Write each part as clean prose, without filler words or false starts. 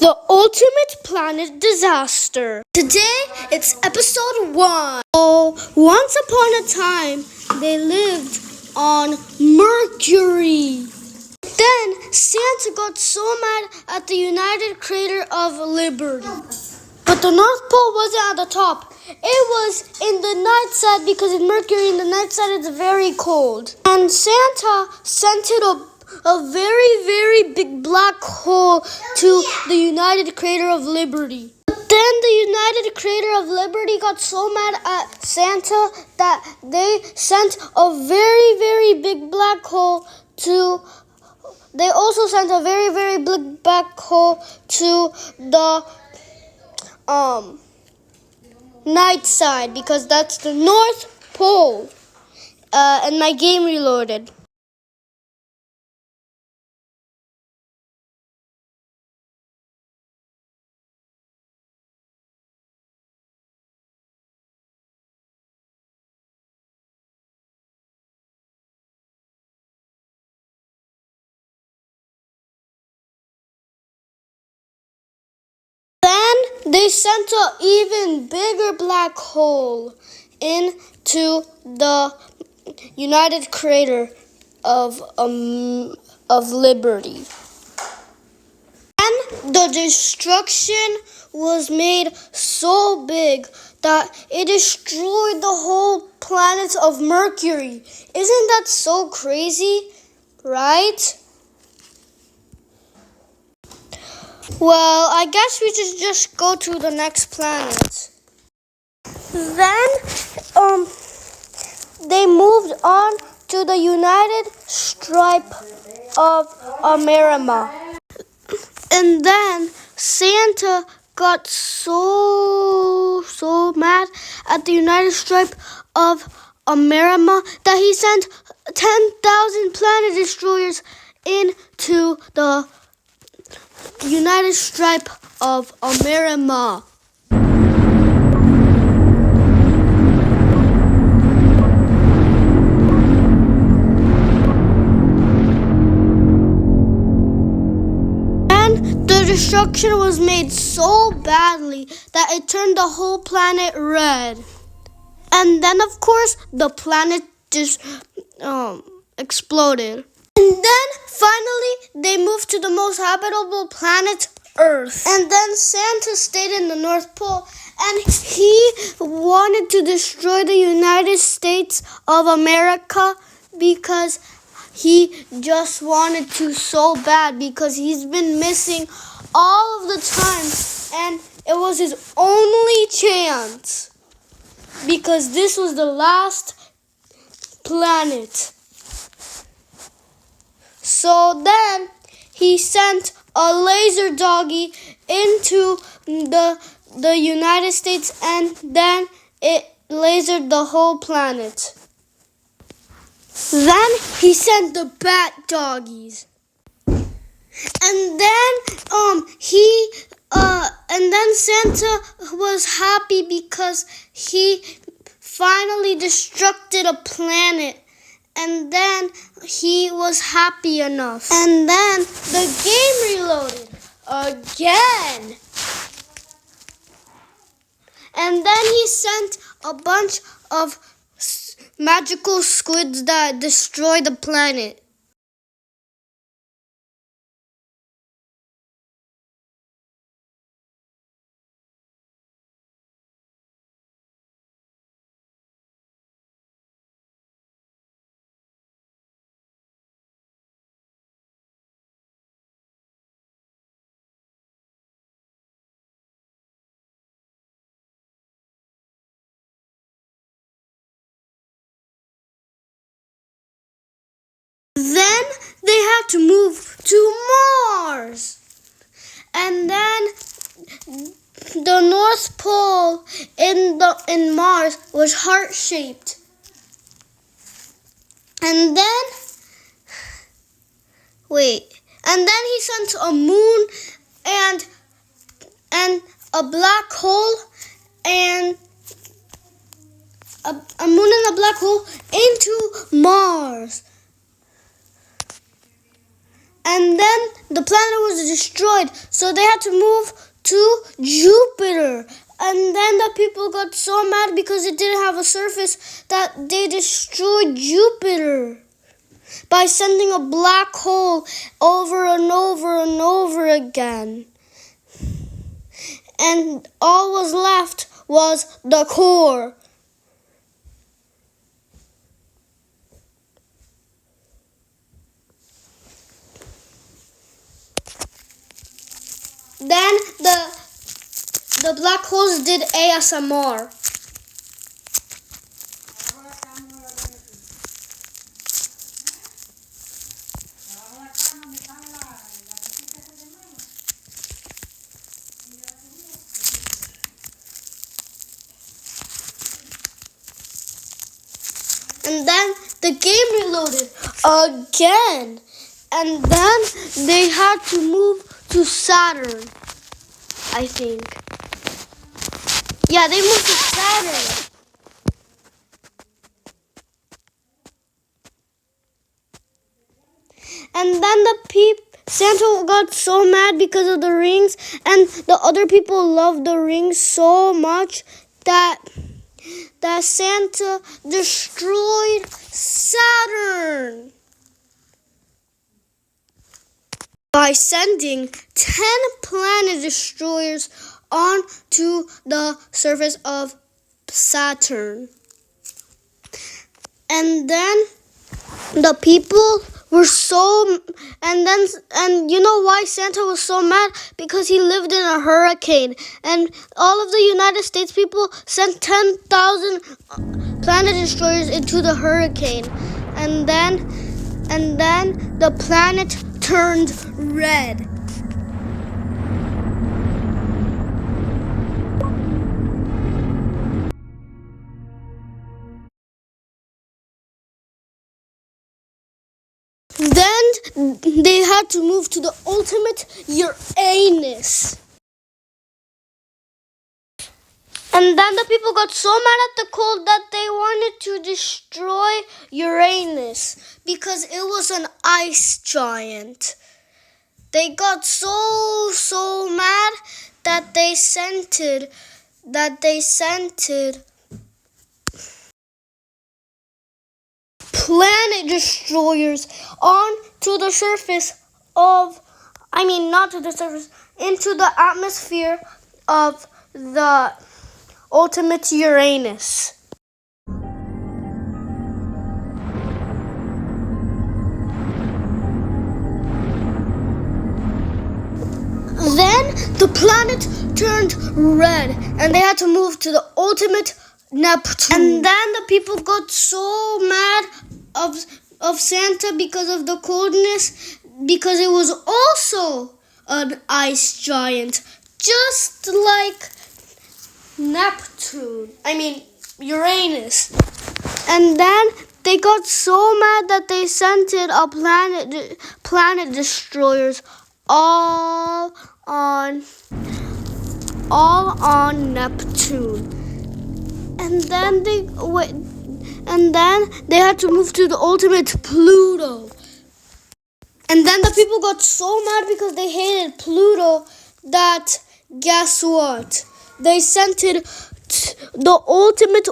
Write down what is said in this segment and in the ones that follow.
The ultimate planet disaster. Today, it's episode 1. Once upon a time, they lived on Mercury. Then, Santa got so mad at the United Crater of Liberty. But the North Pole wasn't at the top. It was in the night side because in Mercury, in the night side, it's very cold. And Santa sent it a very, very big black hole to the United Crater of Liberty. But then the United Crater of Liberty got so mad at Santa that they sent a very, very big black hole to... They also sent a very, very big black hole to the night side because that's the North Pole. And my game reloaded. Then they sent an even bigger black hole into the United Crater of Liberty. And the destruction was made so big that it destroyed the whole planet of Mercury. Isn't that so crazy, right? Well, I guess we should just go to the next planet. Then, they moved on to the United Stripe of America. And then Santa got so mad at the United Stripe of America that he sent 10,000 planet destroyers into the United Stripe of America. And the destruction was made so badly that it turned the whole planet red. And then, of course, the planet just exploded. And then, finally, they moved to the most habitable planet, Earth. And then Santa stayed in the North Pole, and he wanted to destroy the United States of America because he just wanted to so bad because he's been missing all of the time, and it was his only chance because this was the last planet. So then he sent a laser doggy into the United States, and then it lasered the whole planet. Then he sent the bat doggies. And then Santa was happy because he finally destructed a planet. And then he was happy enough. And then the game reloaded again. And then he sent a bunch of magical squids that destroy the planet. Then they had to move to Mars. And then the North Pole in Mars was heart-shaped. And then he sent a moon and a black hole and a moon and a black hole into Mars. And then the planet was destroyed, so they had to move to Jupiter. And then the people got so mad because it didn't have a surface that they destroyed Jupiter by sending a black hole over and over and over again. And all was left was the core. Then the black holes did ASMR. And then the game reloaded again. And then they had to move to Saturn, I think. Yeah, they moved to Saturn. And then Santa got so mad because of the rings, and the other people loved the rings so much that Santa destroyed Saturn by sending 10 planet destroyers onto the surface of Saturn. And then the people were and you know why Santa was so mad? Because he lived in a hurricane, and all of the United States people sent 10,000 planet destroyers into the hurricane, and then the planet turned red. Then they had to move to the ultimate Uranus. And then the people got so mad at the cold that they wanted to destroy Uranus because it was an ice giant. They got so mad that they sent planet destroyers onto the surface into the atmosphere of the ultimate Uranus. Then the planet turned red, and they had to move to the ultimate Neptune. And then the people got so mad of Santa because of the coldness, because it was also an ice giant, just like Uranus. And then they got so mad that they sent planet destroyers all on Neptune. And then they had to move to the ultimate Pluto. And then the people got so mad because they hated Pluto that, guess what? They sent the ultimate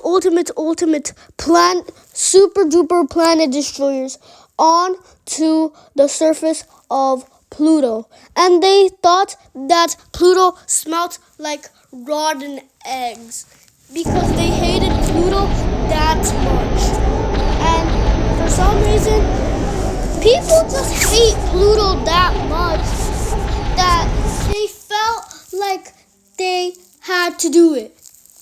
super duper planet destroyers onto the surface of Pluto. And they thought that Pluto smelled like rotten eggs because they hated Pluto that much. And for some reason, people just hate Pluto that much that they felt like they had to do it.